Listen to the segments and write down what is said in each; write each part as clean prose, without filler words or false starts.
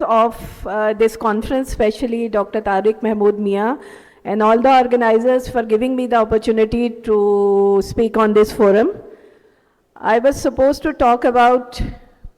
of this conference, especially Dr. Tariq Mahmood Mia and all the organizers for giving me the opportunity to speak on this forum. I was supposed to talk about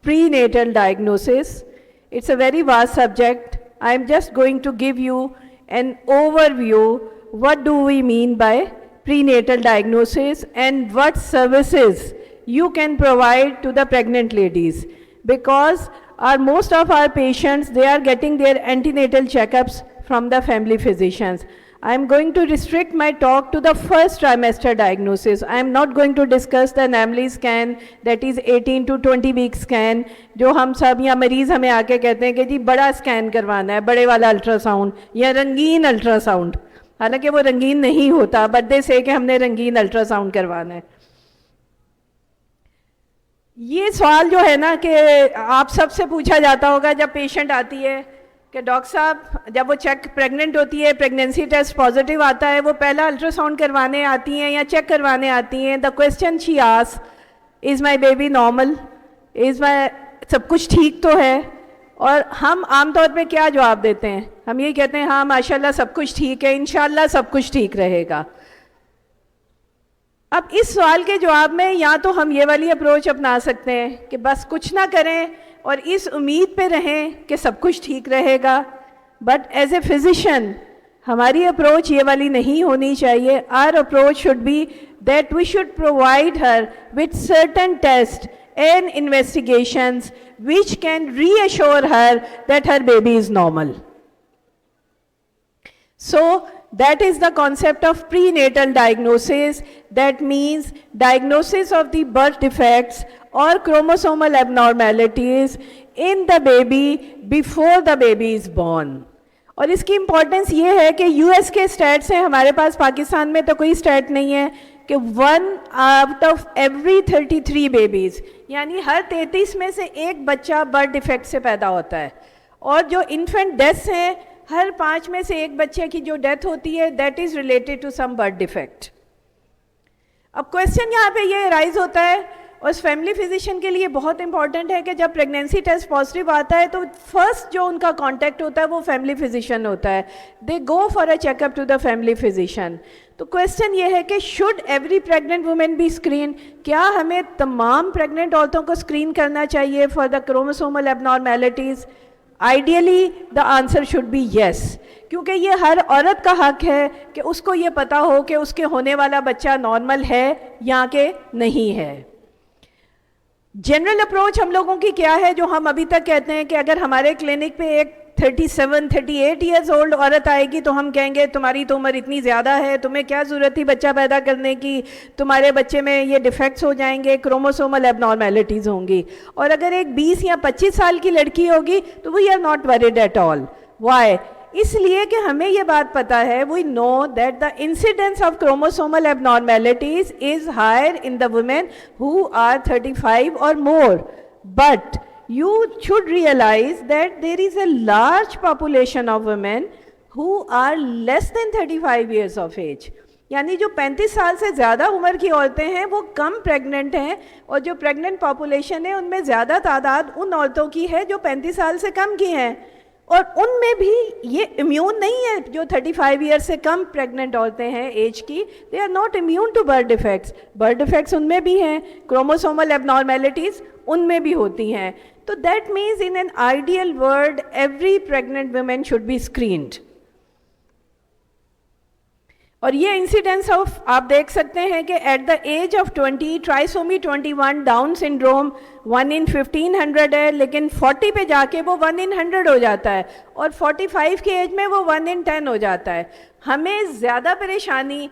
prenatal diagnosis. It's a very vast subject. I'm just going to give you an overview. What do we mean by prenatal diagnosis and what services you can provide to the pregnant ladies? Because most of our patients, they are getting their antenatal checkups from the family physicians. I am going to restrict my talk to the first trimester diagnosis. I am not going to discuss the NAMLI scan, that is 18 to 20 week scan, जो हम सब या मरीज़ हमें आके कहते हैं कि जी बड़ा स्कैन करवाना है, बड़े वाला अल्ट्रासाउंड या रंगीन अल्ट्रासाउंड, हालांकि वो रंगीन नहीं होता, बट दे से कि हमने रंगीन अल्ट्रासाउंड करवाना है। ये सवाल जो है ना कि आप सबसे पूछा जाता होगा जब पेशेंट आती है कि डॉक्टर साहब जब वो चेक प्रेग्नेंट होती है, प्रेगनेंसी टेस्ट पॉजिटिव आता है, वो पहला अल्ट्रासाउंड करवाने आती हैं या चेक करवाने आती हैं, the question she ask, is my baby normal, is my, सब कुछ ठीक तो है? और हम आमतौर पे क्या जवाब देते हैं? हम ये कहते हैं हाँ माशाल्लाह सब कुछ ठीक है, इंशाल्लाह सब कुछ ठीक रहेगा। अब इस सवाल के जवाब में या तो हम ये वाली अप्रोच अपना सकते हैं कि बस कुछ ना करें और इस उम्मीद पे रहें कि सब कुछ ठीक रहेगा, बट एज ए फिजिशियन हमारी अप्रोच ये वाली नहीं होनी चाहिए। Our approach should be that we should provide her with certain test and investigations which can reassure her that her baby is normal. So that is the concept of prenatal diagnosis. That means diagnosis of the birth defects or chromosomal abnormalities in the baby before the baby is born. और इसकी importance ये है कि US के stats हैं, हमारे पास पाकिस्तान में तो कोई स्टैट नहीं है, कि 1 out of every 33 बेबीज़, यानी हर 33 में से एक बच्चा बर्थ डिफेक्ट से पैदा होता है। और जो इन्फेंट डेथ्स हैं, हर 5 में से एक बच्चे की जो डेथ होती है that is related to some birth defect. अब क्वेश्चन यहाँ पे ये राइज होता है, और फैमिली फिजिशियन के लिए बहुत इंपॉर्टेंट है कि जब प्रेगनेंसी टेस्ट पॉजिटिव आता है तो फर्स्ट जो उनका कांटेक्ट होता है वो फैमिली फिजिशियन होता है। They go for a checkup to the family physician. तो क्वेश्चन ये है कि should every pregnant women be screen? क्या हमें तमाम प्रेग्नेंट औरतों को स्क्रीन करना चाहिए for the chromosomal abnormalities? Ideally the answer should be yes, क्योंकि ये हर औरत का हक है कि उसको ये पता हो कि उसके होने वाला बच्चा नॉर्मल है या कि नहीं है। जनरल अप्रोच हम लोगों की क्या है, जो हम अभी तक कहते हैं कि अगर हमारे क्लिनिक पे एक 37-38 ईयर्स ओल्ड औरत आएगी तो हम कहेंगे तुम्हारी तो उम्र इतनी ज़्यादा है, तुम्हें क्या ज़रूरत थी बच्चा पैदा करने की, तुम्हारे बच्चे में ये डिफेक्ट्स हो जाएंगे, क्रोमोसोमल एबनॉर्मेलिटीज़ होंगी। और अगर एक 20 या 25 साल की लड़की होगी तो we are not worried at all. Why? इसलिए कि हमें ये बात पता है, we know that the incidence of chromosomal abnormalities is higher in the women who are 35 और more, but you should realize that there is a large population of women who are less than 35 years of age. यानी जो 35 साल से ज़्यादा उम्र की औरतें हैं वो कम प्रेग्नेंट हैं, और जो प्रेग्नेंट पॉपुलेशन है उनमें ज़्यादा तादाद उन औरतों की है जो 35 साल से कम की हैं, और उनमें भी ये इम्यून नहीं है। जो 35 ईयर से कम प्रेग्नेंट औरतें हैं एज की, they are not immune to birth defects. Birth defects उनमें भी हैं, क्रोमोसोमल एबनॉर्मेलिटीज़ उनमें भी होती हैं। तो that means in an ideal world every pregnant women should be screened. और ये इंसिडेंस ऑफ आप देख सकते हैं कि at the age of 20 trisomy 21 Down syndrome 1 in 1500 है, लेकिन 40 पे जाके वो 1 in 100 हो जाता है, और 45 के एज में वो 1 in 10 हो जाता है। हमें ज़्यादा परेशानी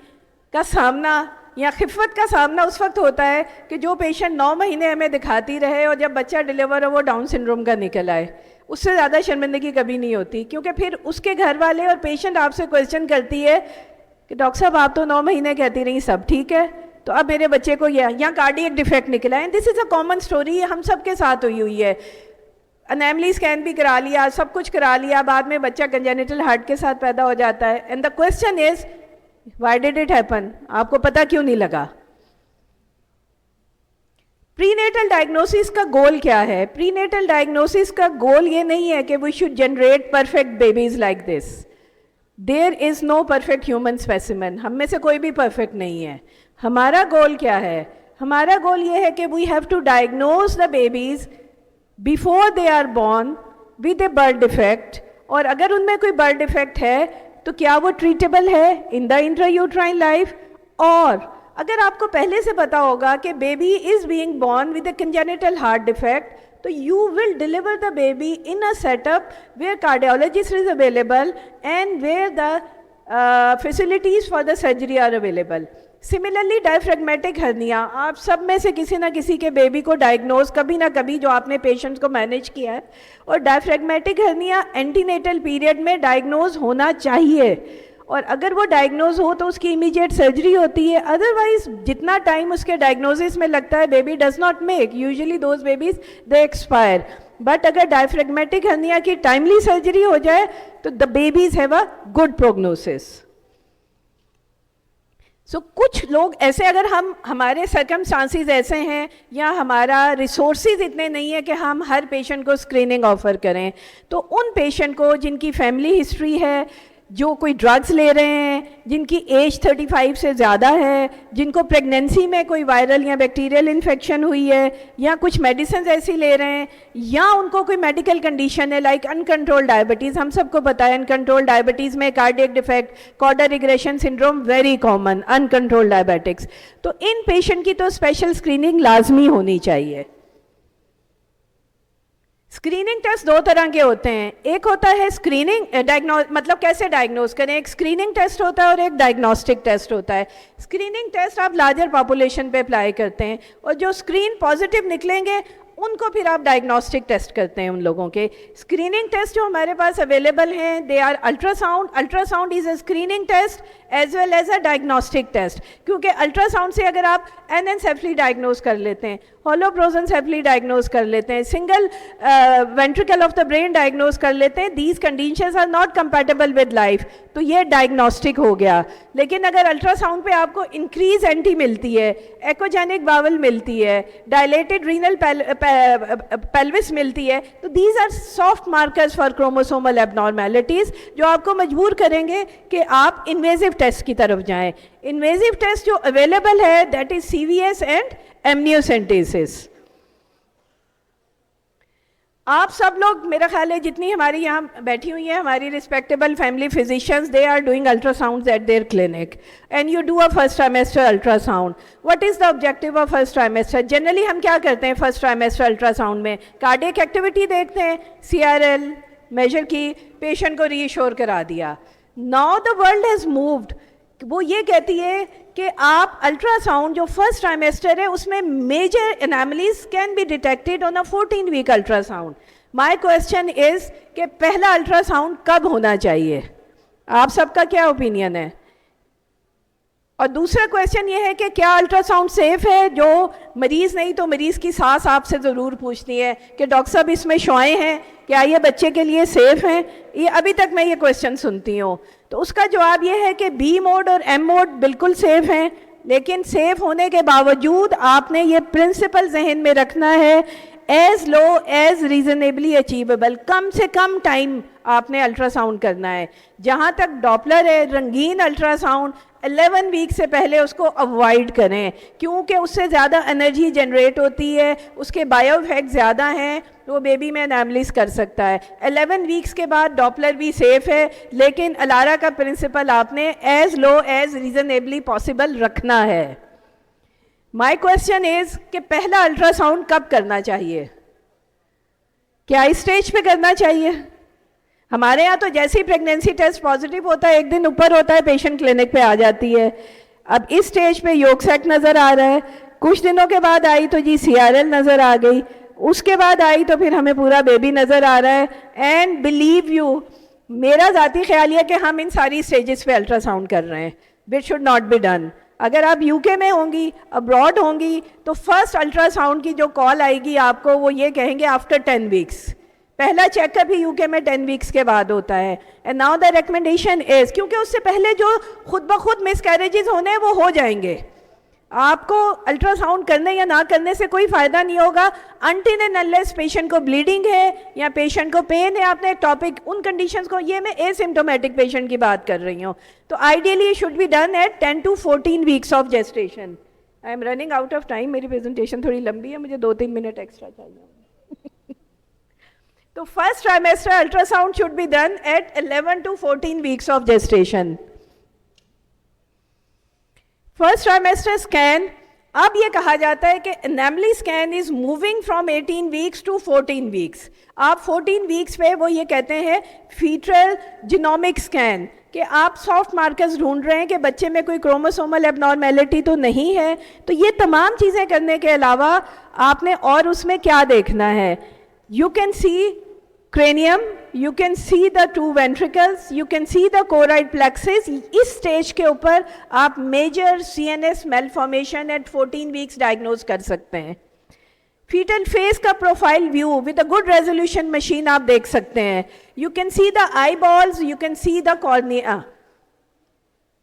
का सामना या खिफत का सामना उस वक्त होता है कि जो पेशेंट 9 महीने हमें दिखाती रहे और जब बच्चा डिलीवर हो वो डाउन सिंड्रोम का निकल आए। उससे ज़्यादा शर्मिंदगी कभी नहीं होती, क्योंकि फिर उसके घर वाले और पेशेंट आपसे क्वेश्चन करती है कि डॉक्टर साहब आप तो 9 महीने कहती रही सब ठीक है, तो अब मेरे बच्चे को यहाँ कार्डियक डिफेक्ट निकला है। This is a common story, हम सब के साथ हुई है। एनेमली स्कैन भी करा लिया, सब कुछ करा लिया, बाद में बच्चा कंजेनिटल हार्ट के साथ पैदा हो जाता है। And the question is why did it happen? आपको पता क्यों नहीं लगा? प्रीनेटल डायग्नोसिस का गोल क्या है? प्रीनेटल डायग्नोसिस का गोल ये नहीं है कि we should generate perfect babies like this. There is no perfect human specimen. हम में से कोई भी परफेक्ट नहीं है. हमारा गोल क्या है? हमारा गोल ये है कि we have to diagnose the babies before they are born with a birth defect. और अगर उनमें कोई बर्थ डिफेक्ट है तो क्या वो ट्रीटेबल है इन द इंट्रायूट्राइन लाइफ? और अगर आपको पहले से पता होगा कि baby is being born with a congenital heart defect, तो you will deliver the baby in a setup where cardiologist is available and where the facilities for the surgery are available. Similarly, diaphragmatic hernia, आप सब में से किसी ना किसी के baby को डायग्नोज कभी ना कभी जो आपने पेशेंट्स को मैनेज किया है, और डायफ्रेगमेटिक हर्निया एंटीनेटल पीरियड में डायग्नोज होना चाहिए. और अगर वो डायग्नोज हो तो उसकी इमीडिएट सर्जरी होती है. अदरवाइज जितना टाइम उसके डायग्नोसिस में लगता है, baby does not make. Usually those babies they expire. But अगर डायफ्रेगमेटिक हर्निया की टाइमली सर्जरी हो जाए तो the babies have a good prognosis. So कुछ लोग ऐसे, अगर हमारे सर्कमस्टांसिस ऐसे हैं या हमारा रिसोर्सेज इतने नहीं है कि हम हर पेशेंट को स्क्रीनिंग ऑफर करें, तो उन पेशेंट को जिनकी फैमिली हिस्ट्री है, जो कोई ड्रग्स ले रहे हैं, जिनकी एज 35 से ज़्यादा है, जिनको प्रेगनेंसी में कोई वायरल या बैक्टीरियल इन्फेक्शन हुई है, या कुछ मेडिसिन ऐसी ले रहे हैं, या उनको कोई मेडिकल कंडीशन है लाइक अनकंट्रोल डायबिटीज़. हम सबको पता है अनकंट्रोल डायबिटीज़ में cardiac defect, caudal regression syndrome very common, uncontrol diabetics. तो इन पेशेंट की तो स्पेशल स्क्रीनिंग लाजमी होनी चाहिए. स्क्रीनिंग टेस्ट दो तरह के होते हैं. एक होता है स्क्रीनिंग मतलब कैसे डायग्नोज करें. एक स्क्रीनिंग टेस्ट होता है और एक डायग्नोस्टिक टेस्ट होता है. स्क्रीनिंग टेस्ट आप लार्जर पॉपुलेशन पे अप्लाई करते हैं, और जो स्क्रीन पॉजिटिव निकलेंगे उनको फिर आप डायग्नोस्टिक टेस्ट करते हैं. उन लोगों के स्क्रीनिंग टेस्ट जो हमारे पास अवेलेबल हैं, they are ultrasound. Ultrasound is a screening test as well as a diagnostic test, क्योंकि अल्ट्रासाउंड से अगर आप एनेंसेफली डायग्नोज कर लेते हैं, होलोप्रोजेंसेफली डायग्नोज कर लेते हैं, single ventricle of the brain diagnose कर लेते हैं, these conditions are not compatible with life, तो ये डायग्नोस्टिक हो गया. लेकिन अगर अल्ट्रासाउंड पे आपको इंक्रीज एंटी मिलती है, एकोजेनिक बावल मिलती है, डायलेटेड रीनल पेल्विस मिलती है, तो these are soft markers for chromosomal abnormalities, जो आपको मजबूर करेंगे कि आप इन्वेजिव टेस्ट की तरफ जाएं. इन्वेजिव टेस्ट जो अवेलेबल है that is CVS and amniocentesis. आप सब लोग, मेरा ख्याल है जितनी हमारी यहाँ बैठी हुई हैं हमारी respectable family physicians, they are doing ultrasounds at their clinic and you do a first trimester ultrasound. What is the objective of first trimester? Generally हम क्या करते हैं फर्स्ट ट्राइमेस्टर अल्ट्रासाउंड में? कार्डियक एक्टिविटी देखते हैं, CRL मेजर की, patient को reassure करा दिया. Now the world has moved. वो ये कहती है कि आप अल्ट्रासाउंड जो फर्स्ट ट्राइमेस्टर है उसमें major anomalies can be detected on a 14-week ultrasound. My question is कि पहला अल्ट्रासाउंड कब होना चाहिए? आप सबका क्या ओपिनियन है? और दूसरा क्वेश्चन ये है कि क्या अल्ट्रासाउंड सेफ है? जो मरीज़ नहीं तो मरीज़ की सास आपसे ज़रूर पूछती है कि डॉक्टर साहब इसमें शुआएं हैं, क्या ये बच्चे के लिए सेफ़ हैं? ये अभी तक मैं ये क्वेश्चन सुनती हूँ. तो उसका जवाब ये है कि B मोड और M मोड बिल्कुल सेफ़ हैं, लेकिन सेफ़ होने के बावजूद आपने ये प्रिंसिपल जहन में रखना है, as low as reasonably achievable. कम से कम टाइम आपने अल्ट्रासाउंड करना है. जहाँ तक डॉपलर है, रंगीन अल्ट्रासाउंड 11 वीक से पहले उसको अवॉइड करें, क्योंकि उससे ज़्यादा एनर्जी जनरेट होती है, उसके बायो इफेक्ट ज़्यादा हैं, तो वो बेबी में एनामलिस कर सकता है. 11 वीक्स के बाद डॉपलर भी सेफ़ है, लेकिन अलारा का प्रिंसिपल आपने as low as reasonably possible रखना है. माय क्वेश्चन इज कि पहला अल्ट्रासाउंड कब करना चाहिए? क्या इस स्टेज पे करना चाहिए? हमारे यहाँ तो जैसे ही प्रेगनेंसी टेस्ट पॉजिटिव होता है, एक दिन ऊपर होता है, पेशेंट क्लिनिक पे आ जाती है. अब इस स्टेज पे योग सैक नज़र आ रहा है, कुछ दिनों के बाद आई तो जी CRL नज़र आ गई, उसके बाद आई तो फिर हमें पूरा बेबी नज़र आ रहा है. एंड बिलीव यू, मेरा ज़ाती ख्याल है कि हम इन सारी स्टेजेस पे अल्ट्रासाउंड कर रहे हैं, which should not be done. अगर आप UK में होंगी, अब्रॉड होंगी, तो फर्स्ट अल्ट्रासाउंड की जो कॉल आएगी आपको, वो ये कहेंगे आफ्टर 10 वीक्स. पहला चेकअप ही UK में 10 वीक्स के बाद होता है. And now the recommendation is, क्योंकि उससे पहले जो खुद ब खुद मिसकैरेजेस होने हैं वो हो जाएंगे. आपको अल्ट्रासाउंड करने या ना करने से कोई फायदा नहीं होगा अनटिल एंड अनलेस पेशेंट को ब्लीडिंग है या पेशेंट को पेन है। आपने टॉपिक उन कंडीशंस को, ये मैं एसिम्टोमेटिक पेशेंट की बात कर रही हूँ, तो ideally should be done at 10 to 14 weeks of gestation. I am running out of time, मेरी प्रेजेंटेशन थोड़ी लंबी है, मुझे 2-3 मिनट एक्स्ट्रा चाहिए। तो first trimester ultrasound should be done at 11 to 14 weeks of gestation. First trimester scan, अब ये कहा जाता है कि anomaly scan is moving from 18 weeks to 14 weeks. आप 14 वीक्स पे वो ये कहते हैं फीटल जीनोमिक स्कैन, कि आप सॉफ्ट मार्कर्स ढूंढ रहे हैं कि बच्चे में कोई क्रोमोसोमल एबनॉर्मेलिटी तो नहीं है। तो ये तमाम चीज़ें करने के अलावा आपने और उसमें क्या देखना है, you can C cranium, you can see the two ventricles, you can see the choroid plexus। इस स्टेज के ऊपर आप major CNS malformation at 14 weeks diagnose कर सकते हैं। फीटल फेस का profile view with a good resolution machine आप देख सकते हैं। You can see the eyeballs, you can see the cornea.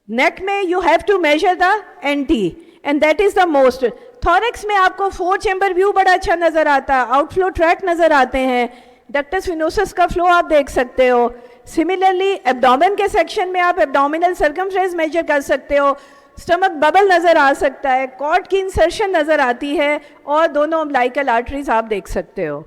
Neck में you have to measure the NT and that is the most. Thorax में आपको 4 chamber view बड़ा अच्छा नजर आता है, आउटफ्लो ट्रैक नजर आते हैं, डक्टस विनोसस का फ्लो आप देख सकते हो। सिमिलरली एब्डोमेन के सेक्शन में आप एब्डोमिनल सर्कमफ्रेंस मेजर कर सकते हो, स्टमक बबल नज़र आ सकता है, कॉर्ड की इंसर्शन नज़र आती है और दोनों अम्बिलिकल आर्टरीज आप देख सकते हो।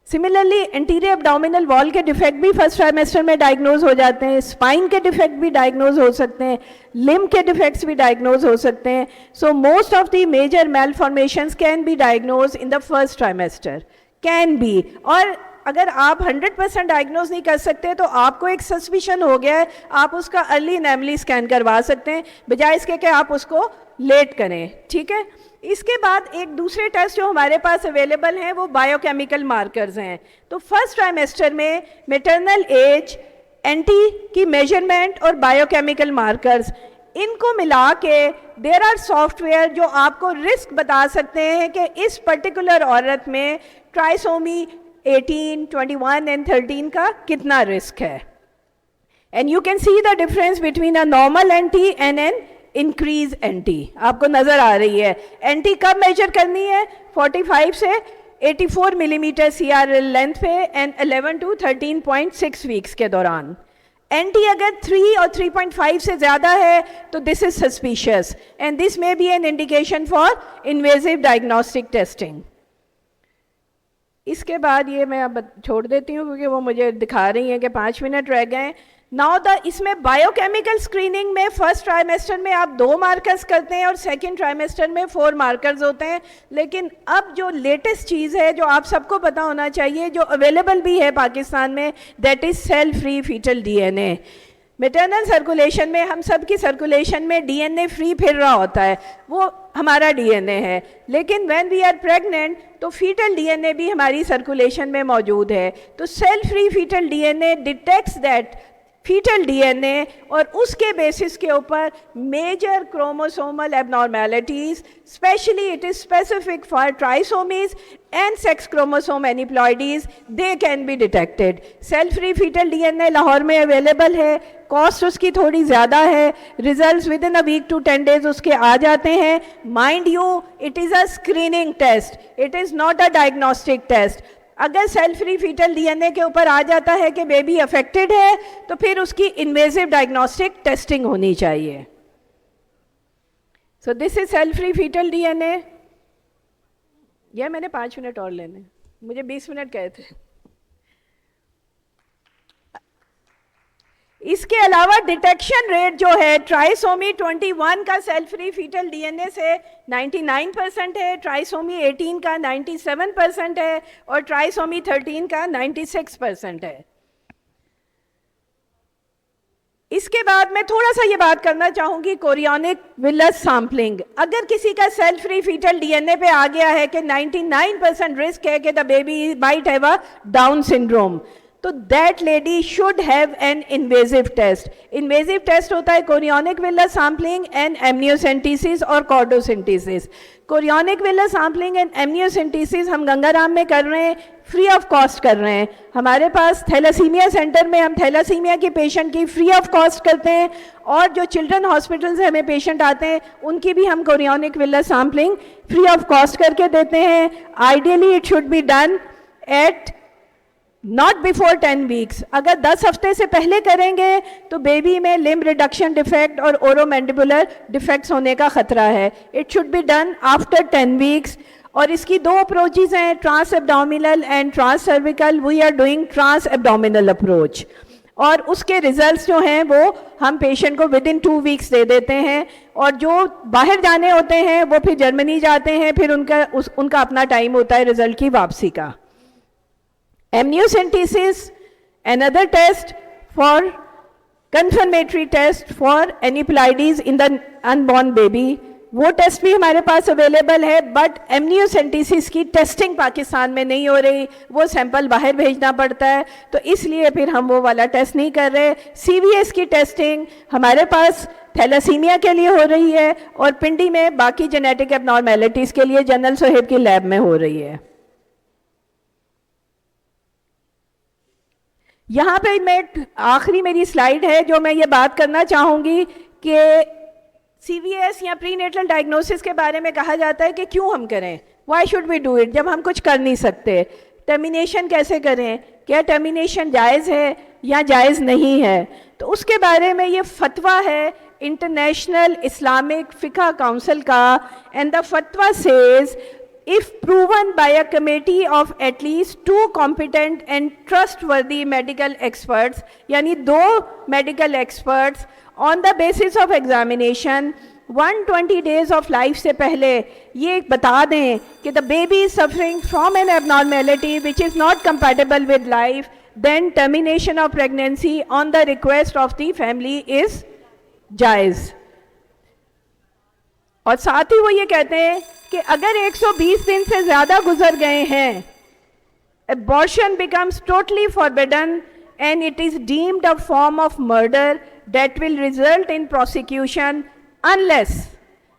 सिमिलरली एंटीरियर एब्डोमिनल वॉल के डिफेक्ट भी फर्स्ट ट्राइमेस्टर में डायग्नोज हो जाते हैं, स्पाइन के डिफेक्ट भी डायग्नोज हो सकते हैं, लिम्ब के डिफेक्ट्स भी डायग्नोज हो सकते हैं। So most of the major malformations can be diagnose in the first trimester, can be. और अगर आप 100% डायग्नोज नहीं कर सकते तो आपको एक सस्पिशन हो गया है, आप उसका अर्ली एनैमली स्कैन करवा सकते हैं बजाय इसके कि आप उसको लेट करें, ठीक है। इसके बाद एक दूसरे टेस्ट जो हमारे पास अवेलेबल हैं वो बायोकेमिकल मार्कर्स हैं। तो फर्स्ट ट्राइमेस्टर में मैटरनल एज, NT की मेजरमेंट और बायोकेमिकल मार्कर्स, इनको मिला के देयर आर सॉफ्टवेयर जो आपको रिस्क बता सकते हैं कि इस पर्टिकुलर औरत में ट्राइसोमी 18, 21 एंड 13 का कितना रिस्क है। And you can see the difference between a normal NT and an increase NT, आपको नजर आ रही है। NT कब मेजर करनी है, 45 से 84 मिलीमीटर CRL लेंथ पे एंड 11 to 13.6 वीक्स के दौरान। NT अगर 3 और 3.5 से ज़्यादा है तो this is suspicious and this may be an indication for invasive diagnostic testing. इसके बाद ये मैं अब छोड़ देती हूँ क्योंकि वो मुझे दिखा रही हैं कि 5 मिनट रह गए। नाउ द इसमें बायोकेमिकल स्क्रीनिंग में फर्स्ट ट्राइमेस्टर में आप 2 मार्कर्स करते हैं और सेकंड ट्राइमेस्टर में 4 मार्कर्स होते हैं। लेकिन अब जो लेटेस्ट चीज़ है जो आप सबको पता होना चाहिए, जो अवेलेबल भी है पाकिस्तान में, that is cell free fetal DNA। Maternal circulation में, हम सब की सर्कुलेशन में DNA फ्री फिर रहा होता है, वो हमारा DNA है। लेकिन व्हेन वी आर प्रेग्नेंट तो फीटल DNA भी हमारी सर्कुलेशन में मौजूद है। तो cell free fetal DNA detects that fetal DNA और उसके बेसिस के ऊपर major chromosomal abnormalities, specially it is specific for trisomies and sex chromosome aneuploidies, they can be detected. Cell free fetal DNA Lahore में available है, cost उसकी थोड़ी ज़्यादा है, results within a week to 10 days उसके आ जाते हैं। Mind you, it is a screening test, it is not a diagnostic test. अगर सेल फ्री फीटल DNA के ऊपर आ जाता है कि बेबी अफेक्टेड है तो फिर उसकी इन्वेजिव डायग्नोस्टिक टेस्टिंग होनी चाहिए। So this is cell free fetal DNA। यह मैंने 5 मिनट और लेने, मुझे 20 मिनट कहे थे। इसके अलावा डिटेक्शन रेट जो है ट्राइसोमी 21 का सेल फ्री फीटल DNA से 99% है, ट्राइसोमी 18 का 97% है और ट्राइसोमी 13 का 96% है। इसके बाद मैं थोड़ा सा ये बात करना चाहूँगी कोरियोनिक विलस सैम्पलिंग। अगर किसी का सेल फ्री फीटल DNA पे आ गया है कि 99% रिस्क है कि the baby might have a down syndrome, तो that lady should have an invasive test. Invasive test होता है chorionic villus sampling and amniocentesis और cordocentesis. Chorionic villus sampling and amniocentesis हम गंगाराम में कर रहे हैं, फ्री ऑफ कॉस्ट कर रहे हैं. हमारे पास थैलासीमिया सेंटर में हम थैलासीमिया के पेशेंट की फ्री ऑफ कॉस्ट करते हैं, और जो चिल्ड्रन हॉस्पिटल से हमें पेशेंट आते हैं उनकी भी हम chorionic villus sampling free of cost करके देते हैं. Ideally it should be done eight not before 10 weeks. अगर 10 हफ्ते से पहले करेंगे तो बेबी में लिम्ब रिडक्शन डिफेक्ट और ओरोमैंडिबुलर डिफेक्ट्स होने का खतरा है. It should be done after 10 weeks. और इसकी 2 अप्रोचेज हैं, transabdominal and transcervical. We are doing transabdominal approach, और उसके रिजल्ट्स जो हैं वो हम पेशेंट को विद इन 2 वीक्स दे देते हैं. और जो बाहर जाने होते हैं वो फिर जर्मनी जाते हैं, फिर उनका अपना टाइम होता है रिजल्ट की वापसी का. Amniocentesis, another test for confirmatory test for aneuploidies in the unborn baby. वो टेस्ट भी हमारे पास अवेलेबल है, बट एमनियोसेंटेसिस की टेस्टिंग पाकिस्तान में नहीं हो रही, वो सैंपल बाहर भेजना पड़ता है, तो इसलिए फिर हम वो वाला टेस्ट नहीं कर रहे. CVS की टेस्टिंग हमारे पास थैलासीमिया के लिए हो रही है, और पिंडी में बाकी जेनेटिक एबनॉर्मेलिटीज़ के लिए जनरल सोहेब की लैब में हो रही है. यहाँ पे मैं आखिरी मेरी स्लाइड है जो मैं ये बात करना चाहूँगी कि CVS या प्रीनेटल डायग्नोसिस के बारे में कहा जाता है कि क्यों हम करें, why should we do it, जब हम कुछ कर नहीं सकते. टर्मिनेशन कैसे करें, क्या टर्मिनेशन जायज़ है या जायज़ नहीं है, तो उसके बारे में ये फतवा है इंटरनेशनल इस्लामिक फ़िक़्ह काउंसिल का. एंड द फतवा says, if proven by a committee of at least 2 competent and trustworthy medical experts, यानी 2 medical experts, on the basis of examination 120 days of life से पहले ये बता दें कि the baby is suffering from an abnormality which is not compatible with life, then termination of pregnancy on the request of the family is जायज़. और साथ ही वो ये कहते हैं कि अगर 120 दिन से ज़्यादा गुजर गए हैं, abortion becomes totally forbidden and it is deemed a form of murder that will result in prosecution unless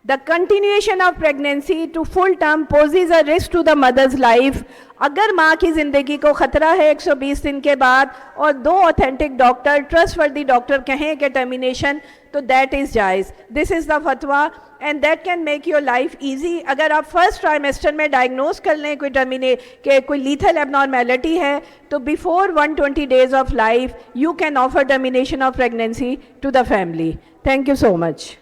the continuation of pregnancy to full term poses a risk to the mother's life. अगर माँ की ज़िंदगी को ख़तरा है 120 दिन के बाद और 2 ऑथेंटिक डॉक्टर, ट्रस्टवर्दी डॉक्टर कहें कि टर्मिनेशन, तो दैट इज़ जायज़. दिस इज़ द फतवा and that can make your life easy. अगर आप फर्स्ट ट्राइमेस्टर में डायग्नोज कर लें कोई लीथल एबनॉर्मेलिटी है, तो before 120 days of life you can offer termination of pregnancy to the family. Thank you so much.